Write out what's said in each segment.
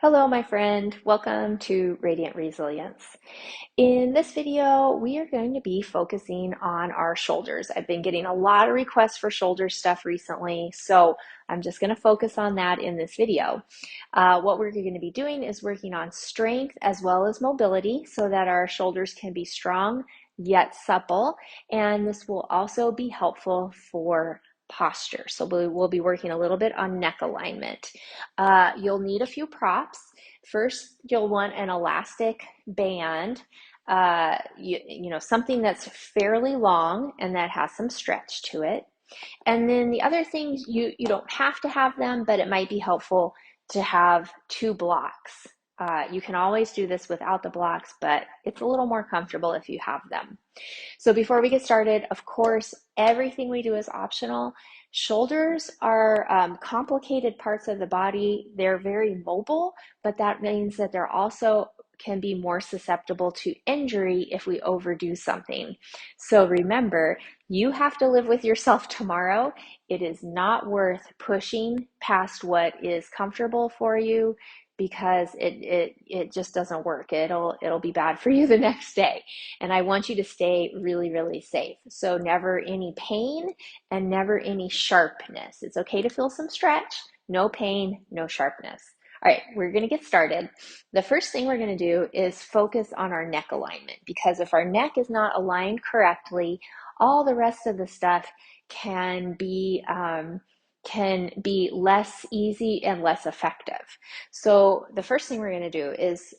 Hello, my friend. Welcome to Radiant Resilience. In this video, we are going to be focusing on our shoulders. I've been getting a lot of requests for shoulder stuff recently, so I'm just going to focus on that in this video. What we're going to be doing is working on strength as well as mobility so that our shoulders can be strong yet supple, and this will also be helpful for posture. So we'll be working a little bit on neck alignment. You'll need a few props. First, you'll want an elastic band, something that's fairly long and that has some stretch to it. And then the other things, you don't have to have them, but it might be helpful to have two blocks. You can always do this without the blocks, but it's a little more comfortable if you have them. So before we get started, of course, everything we do is optional. Shoulders are complicated parts of the body. They're very mobile, but that means that they're also can be more susceptible to injury if we overdo something. So remember, you have to live with yourself tomorrow. It is not worth pushing past what is comfortable for you because it just doesn't work. It'll be bad for you the next day. And I want you to stay really, really safe. So never any pain and never any sharpness. It's okay to feel some stretch, no pain, no sharpness. All right, we're going to get started. The first thing we're going to do is focus on our neck alignment, because if our neck is not aligned correctly, all the rest of the stuff can be less easy and less effective. So the first thing we're going to do is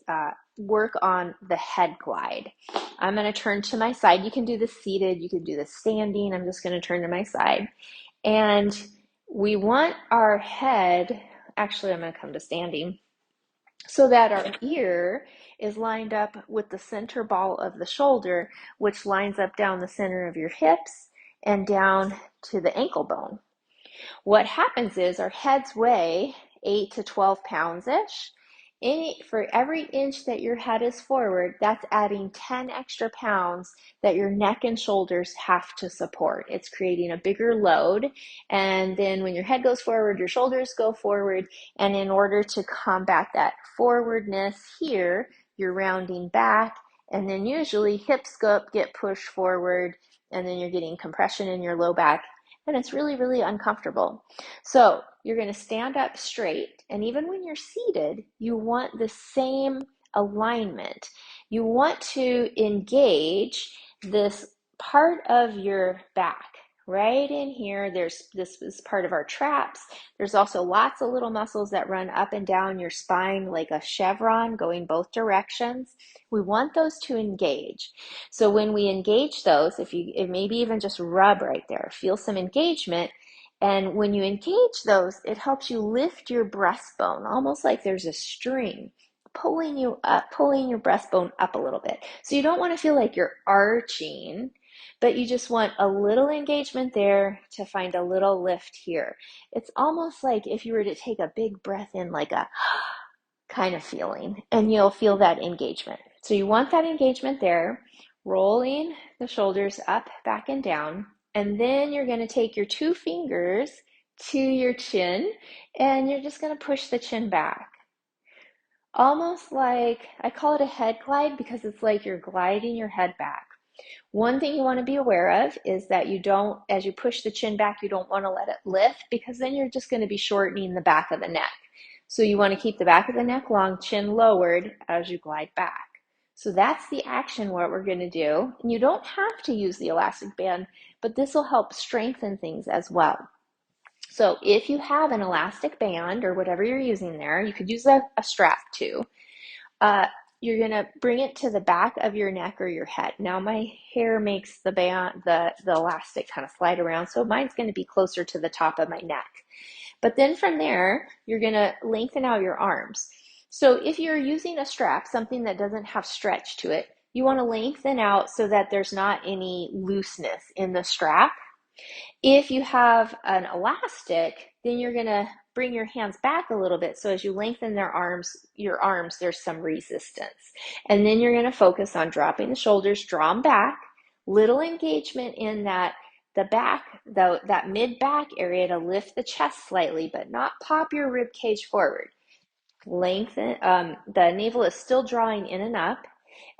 work on the head glide. I'm going to turn to my side. You can do this seated, you can do this standing. I'm just going to turn to my side. And we want our head, actually I'm going to come to standing, so that our ear is lined up with the center ball of the shoulder, which lines up down the center of your hips and down to the ankle bone. What happens is our heads weigh 8 to 12 pounds-ish. For every inch that your head is forward, that's adding 10 extra pounds that your neck and shoulders have to support. It's creating a bigger load. And then when your head goes forward, your shoulders go forward. And in order to combat that forwardness here, you're rounding back. And then usually hips get pushed forward. And then you're getting compression in your low back. And it's really, really uncomfortable. So you're going to stand up straight. And even when you're seated, you want the same alignment. You want to engage this part of your back. Right in here, this is part of our traps. There's also lots of little muscles that run up and down your spine like a chevron going both directions. We want those to engage. So when we engage those, if maybe even just rub right there, feel some engagement. And when you engage those, it helps you lift your breastbone, almost like there's a string pulling you up, pulling your breastbone up a little bit. So you don't want to feel like you're arching, but you just want a little engagement there to find a little lift here. It's almost like if you were to take a big breath in, like a kind of feeling, and you'll feel that engagement. So you want that engagement there, rolling the shoulders up, back, and down. And then you're going to take your two fingers to your chin, and you're just going to push the chin back. Almost like, I call it a head glide because it's like you're gliding your head back. One thing you want to be aware of is that you don't, as you push the chin back, you don't want to let it lift, because then you're just going to be shortening the back of the neck. So you want to keep the back of the neck long, chin lowered as you glide back. So that's the action, what we're going to do. And you don't have to use the elastic band, but this will help strengthen things as well. So if you have an elastic band or whatever you're using there, you could use a strap too. You're going to bring it to the back of your neck or your head. Now my hair makes the band, the elastic kind of slide around, so mine's going to be closer to the top of my neck. But then from there, you're going to lengthen out your arms. So if you're using a strap, something that doesn't have stretch to it, you want to lengthen out so that there's not any looseness in the strap. If you have an elastic, then you're going to bring your hands back a little bit. So as you lengthen your arms, there's some resistance. And then you're going to focus on dropping the shoulders, draw them back, little engagement in that the back, that mid back area to lift the chest slightly, but not pop your rib cage forward. lengthen, the navel is still drawing in and up,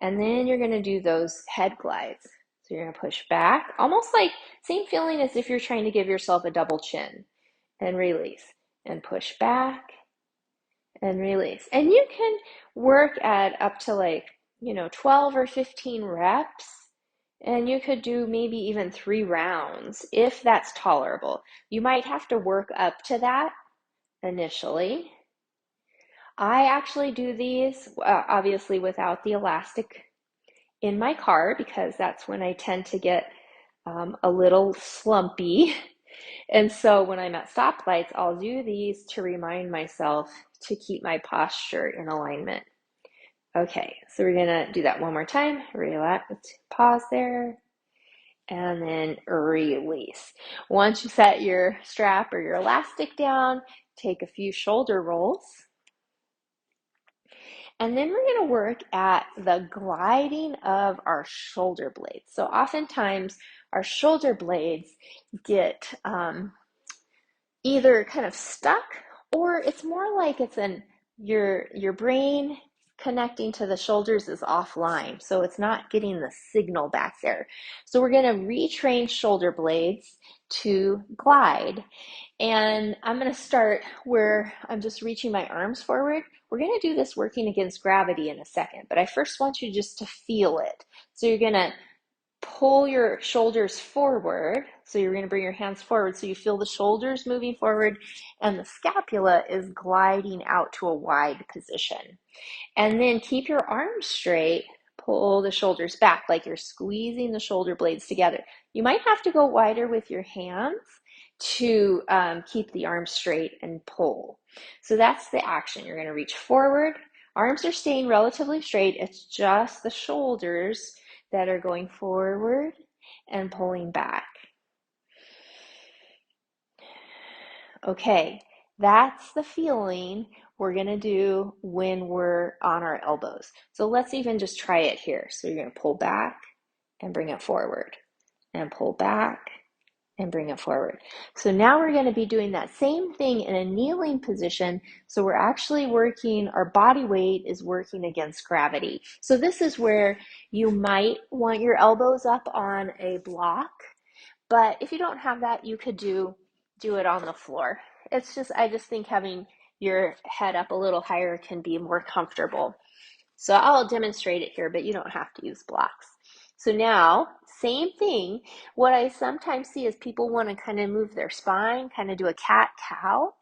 and then you're going to do those head glides. So you're going to push back, almost like same feeling as if you're trying to give yourself a double chin, and release, and push back, and release. And you can work at up to like, 12 or 15 reps, and you could do maybe even 3 rounds if that's tolerable. You might have to work up to that initially. I actually do these obviously without the elastic in my car because that's when I tend to get a little slumpy. And so when I'm at stoplights, I'll do these to remind myself to keep my posture in alignment. Okay, so we're gonna do that one more time. Relax, pause there, and then release. Once you set your strap or your elastic down, take a few shoulder rolls. And then we're going to work at the gliding of our shoulder blades. So oftentimes our shoulder blades get either kind of stuck, or it's more like it's your brain connecting to the shoulders is offline, so it's not getting the signal back there. So we're going to retrain shoulder blades to glide. And I'm going to start where I'm just reaching my arms forward. We're going to do this working against gravity in a second, but I first want you just to feel it. So you're going to pull your shoulders forward. So you're going to bring your hands forward so you feel the shoulders moving forward and the scapula is gliding out to a wide position. And then keep your arms straight, pull the shoulders back like you're squeezing the shoulder blades together. You might have to go wider with your hands to keep the arms straight and pull. So that's the action. You're going to reach forward. Arms are staying relatively straight. It's just the shoulders that are going forward and pulling back. Okay, that's the feeling we're going to do when we're on our elbows. So let's even just try it here. So you're going to pull back and bring it forward, and pull back and bring it forward. So now we're going to be doing that same thing in a kneeling position. So we're actually working, our body weight is working against gravity. So this is where you might want your elbows up on a block, but if you don't have that, you could do it on the floor. I just think having your head up a little higher can be more comfortable. So I'll demonstrate it here, but you don't have to use blocks. So now, same thing. What I sometimes see is people want to kind of move their spine, kind of do a cat-cow.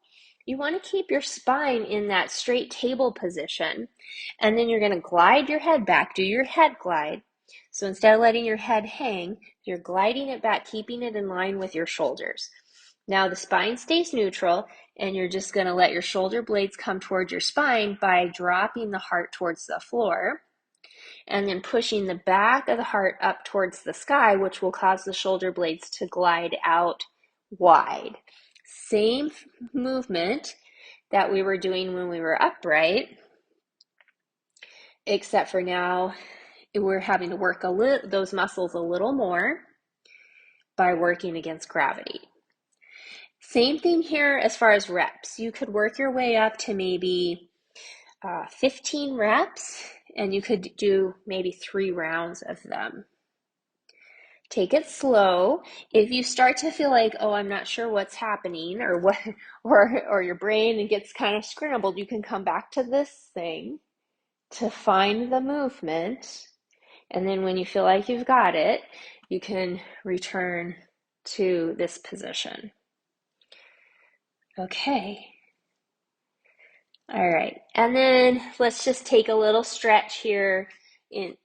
You want to keep your spine in that straight table position, and then you're going to glide your head back, do your head glide. So instead of letting your head hang, you're gliding it back, keeping it in line with your shoulders. Now the spine stays neutral, and you're just going to let your shoulder blades come towards your spine by dropping the heart towards the floor, and then pushing the back of the heart up towards the sky, which will cause the shoulder blades to glide out wide. Same movement that we were doing when we were upright, except for now we're having to work those muscles a little more by working against gravity. Same thing here as far as reps. You could work your way up to maybe 15 reps, and you could do maybe 3 rounds of them. Take it slow. If you start to feel like, oh, I'm not sure what's happening, or your brain gets kind of scrambled, you can come back to this thing to find the movement. And then when you feel like you've got it, you can return to this position. Okay. All right. And then let's just take a little stretch here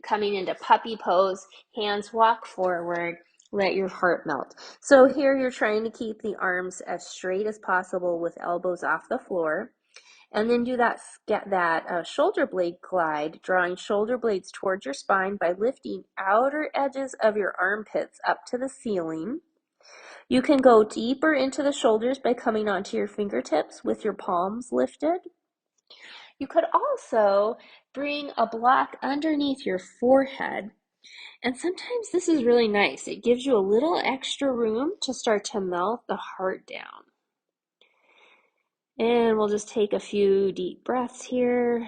coming into puppy pose. Hands walk forward. Let your heart melt. So here you're trying to keep the arms as straight as possible with elbows off the floor. And then get that shoulder blade glide, drawing shoulder blades towards your spine by lifting outer edges of your armpits up to the ceiling. You can go deeper into the shoulders by coming onto your fingertips with your palms lifted. You could also bring a block underneath your forehead. And sometimes this is really nice. It gives you a little extra room to start to melt the heart down. And we'll just take a few deep breaths here.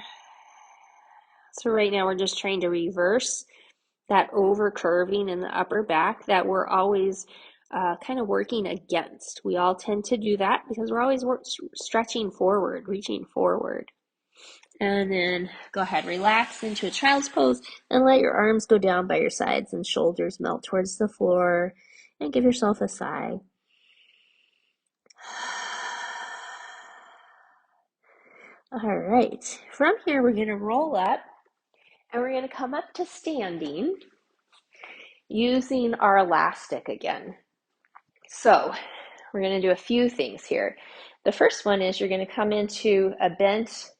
So right now we're just trying to reverse that over curving in the upper back that we're always kind of working against. We all tend to do that because we're always stretching forward, reaching forward. And then go ahead, relax into a child's pose and let your arms go down by your sides and shoulders melt towards the floor, and give yourself a sigh. All right, from here we're going to roll up and we're going to come up to standing using our elastic again. So we're going to do a few things here. The first one is you're going to come into a bent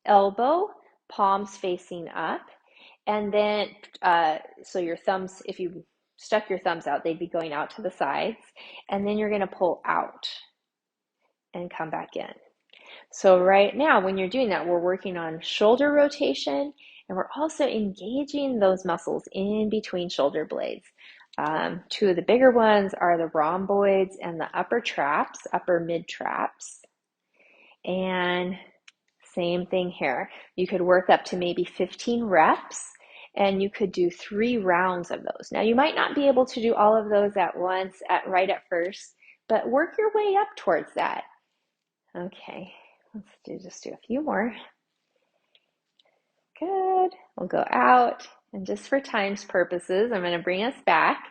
elbow, palms facing up, and then so your thumbs, if you stuck your thumbs out, they'd be going out to the sides, and then you're going to pull out and come back in. So right now, when you're doing that, we're working on shoulder rotation, and we're also engaging those muscles in between shoulder blades. Two of the bigger ones are the rhomboids and the upper traps, upper mid traps. And same thing here. You could work up to maybe 15 reps, and you could do 3 rounds of those. Now, you might not be able to do all of those at once, right at first, but work your way up towards that. Okay, let's just do a few more. Good. We'll go out, and just for time's purposes, I'm going to bring us back,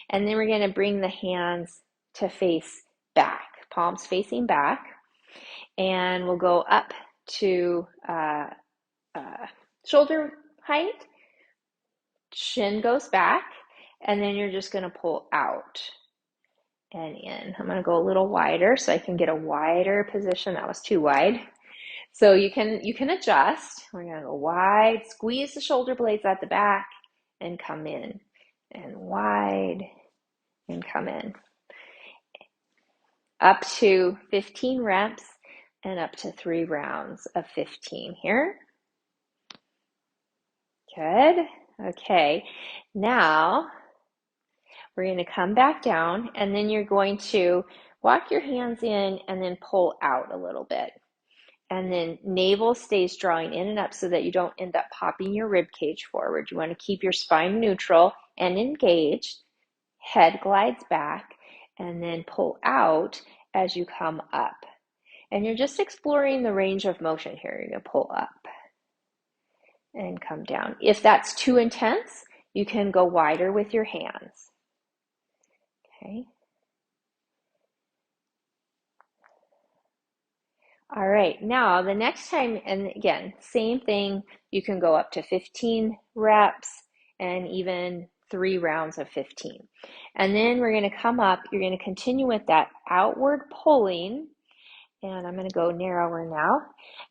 and then we're going to bring the hands to face back, palms facing back, and we'll go up to shoulder height, shin goes back, and then you're just going to pull out and in. I'm going to go a little wider so I can get a wider position. That was too wide. So you can adjust. We're going to go wide, squeeze the shoulder blades at the back, and come in, and wide, and come in. Up to 15 reps, and up to 3 rounds of 15 here. Good. Okay. Now we're going to come back down, and then you're going to walk your hands in and then pull out a little bit. And then navel stays drawing in and up so that you don't end up popping your rib cage forward. You want to keep your spine neutral and engaged. Head glides back, and then pull out as you come up. And you're just exploring the range of motion here. You're going to pull up and come down. If that's too intense, you can go wider with your hands. Okay. All right, now the next time, and again, same thing, you can go up to 15 reps and even 3 rounds of 15. And then we're going to come up, you're going to continue with that outward pulling, and I'm going to go narrower now.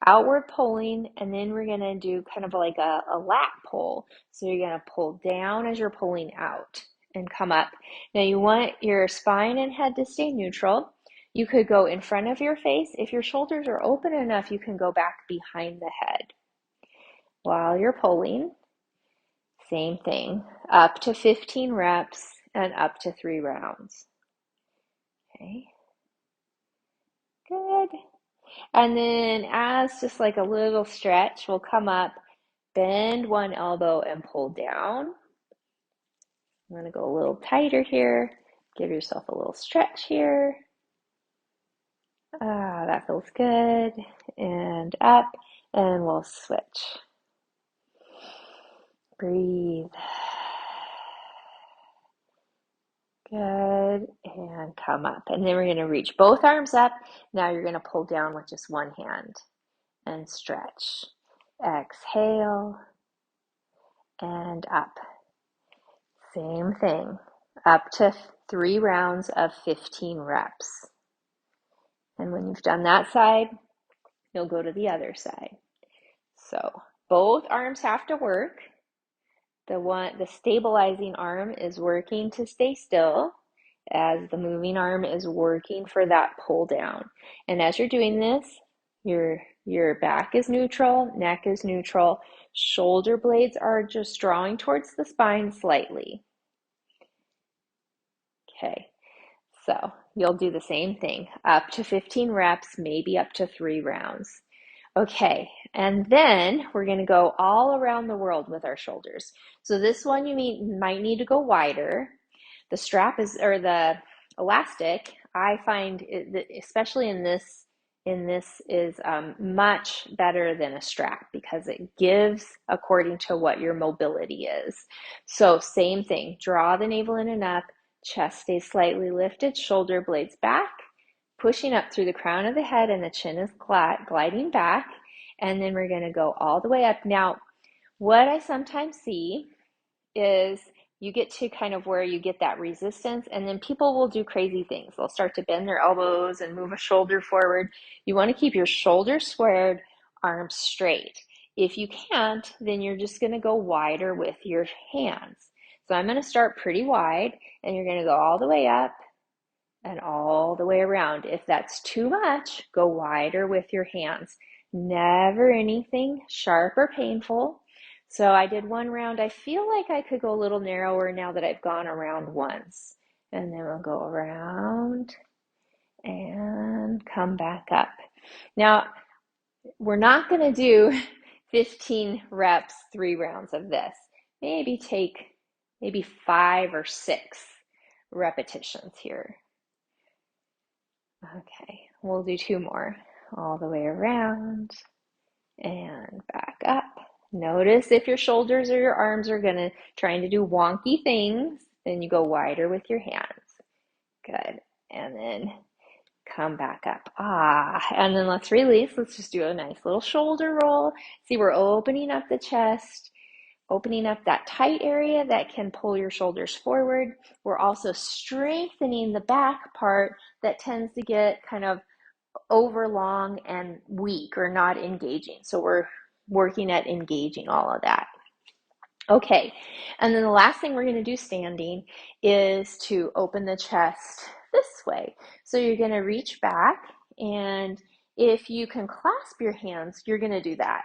Outward pulling, and then we're going to do kind of like a lat pull. So you're going to pull down as you're pulling out and come up. Now you want your spine and head to stay neutral. You could go in front of your face. If your shoulders are open enough, you can go back behind the head. While you're pulling, same thing, up to 15 reps and up to 3 rounds. Okay, good. And then as just like a little stretch, we'll come up, bend one elbow and pull down. I'm going to go a little tighter here. Give yourself a little stretch here. That feels good. And up, and we'll switch. Breathe. Good. And come up. And then we're going to reach both arms up. Now you're going to pull down with just one hand and stretch. Exhale and up. Same thing. Up to 3 rounds of 15 reps. And when you've done that side, you'll go to the other side. So both arms have to work. The stabilizing arm is working to stay still as the moving arm is working for that pull down. And as you're doing this, your back is neutral, neck is neutral, shoulder blades are just drawing towards the spine slightly. Okay, so you'll do the same thing, up to 15 reps, maybe up to 3 rounds. Okay, and then we're going to go all around the world with our shoulders. So this one might need to go wider. The strap is, or the elastic, I find especially in this is much better than a strap because it gives according to what your mobility is. So same thing, draw the navel in and up, chest stays slightly lifted, shoulder blades back, pushing up through the crown of the head, and the chin is gliding back. And then we're going to go all the way up. Now, what I sometimes see is you get to kind of where you get that resistance, and then people will do crazy things. They'll start to bend their elbows and move a shoulder forward. You want to keep your shoulders squared, arms straight. If you can't, then you're just going to go wider with your hands. So I'm going to start pretty wide, and you're going to go all the way up and all the way around. If that's too much, go wider with your hands. Never anything sharp or painful. So I did 1 round. I feel like I could go a little narrower now that I've gone around once. And then we'll go around and come back up. Now, we're not going to do 15 reps, 3 rounds of this. Maybe 5 or 6 repetitions here. Okay, we'll do 2 more. All the way around and back up. Notice if your shoulders or your arms are trying to do wonky things, then you go wider with your hands. Good. And then come back up. And then let's release. Let's just do a nice little shoulder roll. See, we're opening up the chest, opening up that tight area that can pull your shoulders forward. We're also strengthening the back part that tends to get kind of overlong and weak or not engaging. So we're working at engaging all of that. Okay, and then the last thing we're going to do standing is to open the chest this way. So you're going to reach back, and if you can clasp your hands, you're going to do that.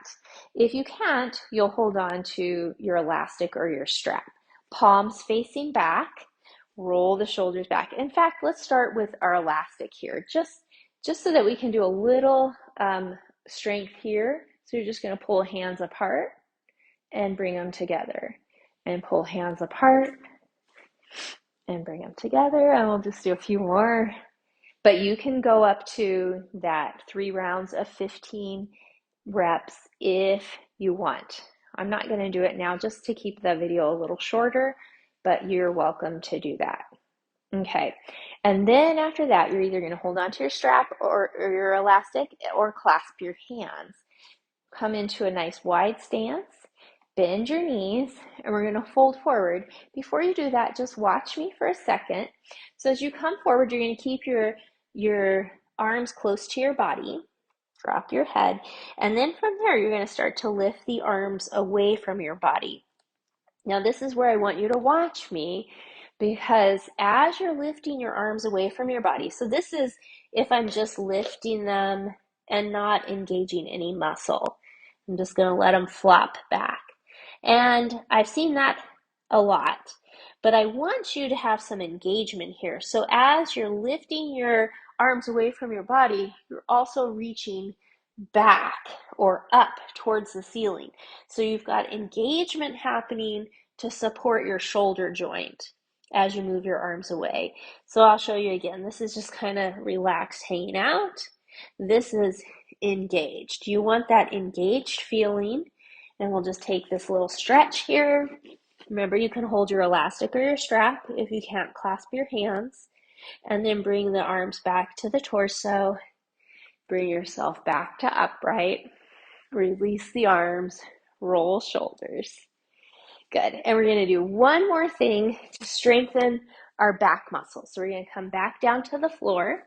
If you can't, you'll hold on to your elastic or your strap. Palms facing back, roll the shoulders back. In fact, let's start with our elastic here, just so that we can do a little strength here. So you're just going to pull hands apart and bring them together, and pull hands apart and bring them together. And we'll just do a few more. But you can go up to that 3 rounds of 15 reps if you want. I'm not going to do it now just to keep the video a little shorter, but you're welcome to do that. Okay, and then after that, you're either going to hold on to your strap or your elastic or clasp your hands. Come into a nice wide stance, bend your knees, and we're going to fold forward. Before you do that, just watch me for a second. So as you come forward, you're going to keep your arms close to your body. Drop your head, and then from there, you're going to start to lift the arms away from your body. Now, this is where I want you to watch me, because as you're lifting your arms away from your body, so this is if I'm just lifting them and not engaging any muscle. I'm just going to let them flop back. And I've seen that a lot, but I want you to have some engagement here. So as you're lifting your arms away from your body, you're also reaching back or up towards the ceiling. So you've got engagement happening to support your shoulder joint as you move your arms away. So I'll show you again. This is just kind of relaxed, hanging out. This is engaged. You want that engaged feeling, and we'll just take this little stretch here. Remember, you can hold your elastic or your strap if you can't clasp your hands, and then bring the arms back to the torso. Bring yourself back to upright. Release the arms, roll shoulders. Good. And we're going to do one more thing to strengthen our back muscles. So we're going to come back down to the floor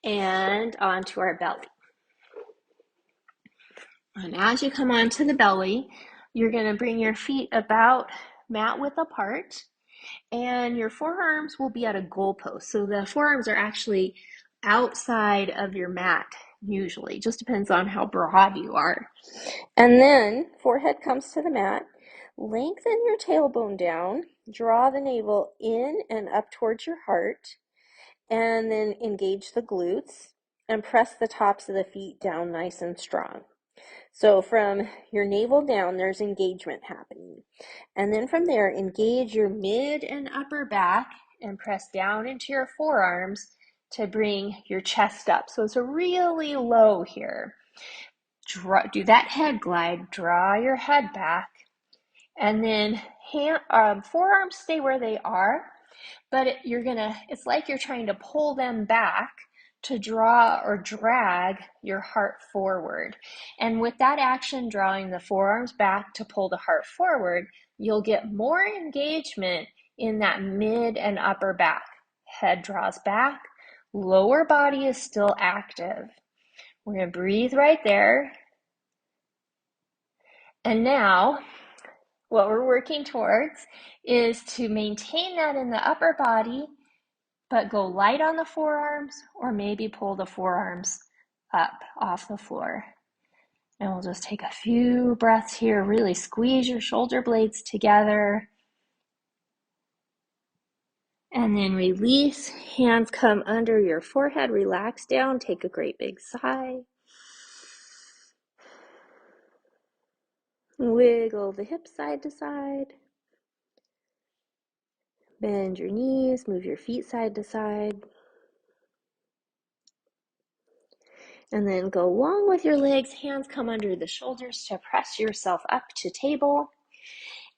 and onto our belly. And as you come onto the belly, you're going to bring your feet about mat width apart, and your forearms will be at a goalpost. So the forearms are actually outside of your mat usually. Just depends on how broad you are. And then forehead comes to the mat. Lengthen your tailbone down. Draw the navel in and up towards your heart. and then engage the glutes and press the tops of the feet down nice and strong. So from your navel down, there's engagement happening. And then from there, engage your mid and upper back and press down into your forearms to bring your chest up. So it's really low here. Do that head glide, draw your head back, and then forearms stay where they are, but it's like you're trying to pull them back to draw or drag your heart forward. And with that action, drawing the forearms back to pull the heart forward, you'll get more engagement in that mid and upper back. Head draws back, lower body is still active. We're going to breathe right there. And now, what we're working towards is to maintain that in the upper body, but go light on the forearms, or maybe pull the forearms up off the floor. And we'll just take a few breaths here. Really squeeze your shoulder blades together. And then release. Hands come under your forehead. Relax down. Take a great big sigh. Wiggle the hips side to side. Bend your knees. Move your feet side to side. And then go long with your legs. Hands come under the shoulders to press yourself up to table.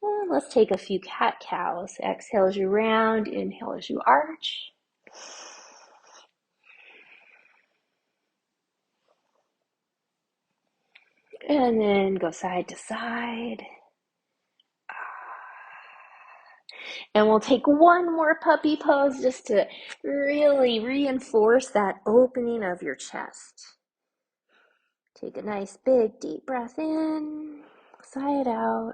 And let's take a few cat-cows. Exhale as you round. Inhale as you arch. And then go side to side. And we'll take one more puppy pose just to really reinforce that opening of your chest. Take a nice big deep breath in, sigh it out.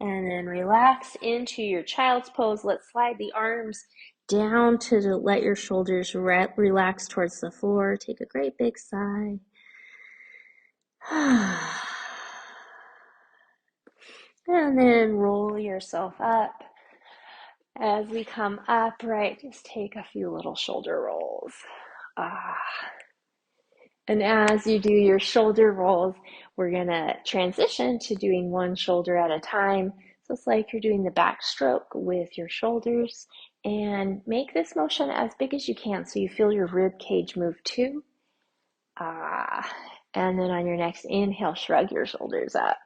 And then relax into your child's pose. Let's slide the arms down to let your shoulders relax towards the floor. Take a great big sigh. And then roll yourself up. As we come upright, just take a few little shoulder rolls. And as you do your shoulder rolls, we're going to transition to doing one shoulder at a time. So it's like you're doing the backstroke with your shoulders, and make this motion as big as you can so you feel your rib cage move too. And then on your next inhale, shrug your shoulders up.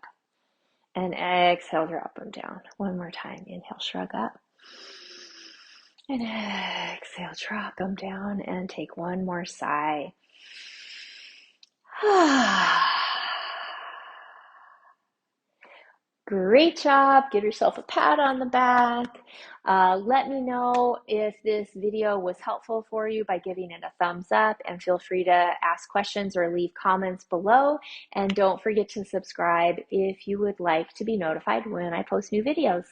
And exhale, drop them down. One more time. Inhale, shrug up. And exhale, drop them down, and take one more sigh. Great job. Give yourself a pat on the back. Let me know if this video was helpful for you by giving it a thumbs up, and feel free to ask questions or leave comments below. And don't forget to subscribe if you would like to be notified when I post new videos.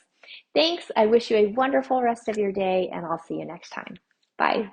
Thanks. I wish you a wonderful rest of your day, and I'll see you next time. Bye.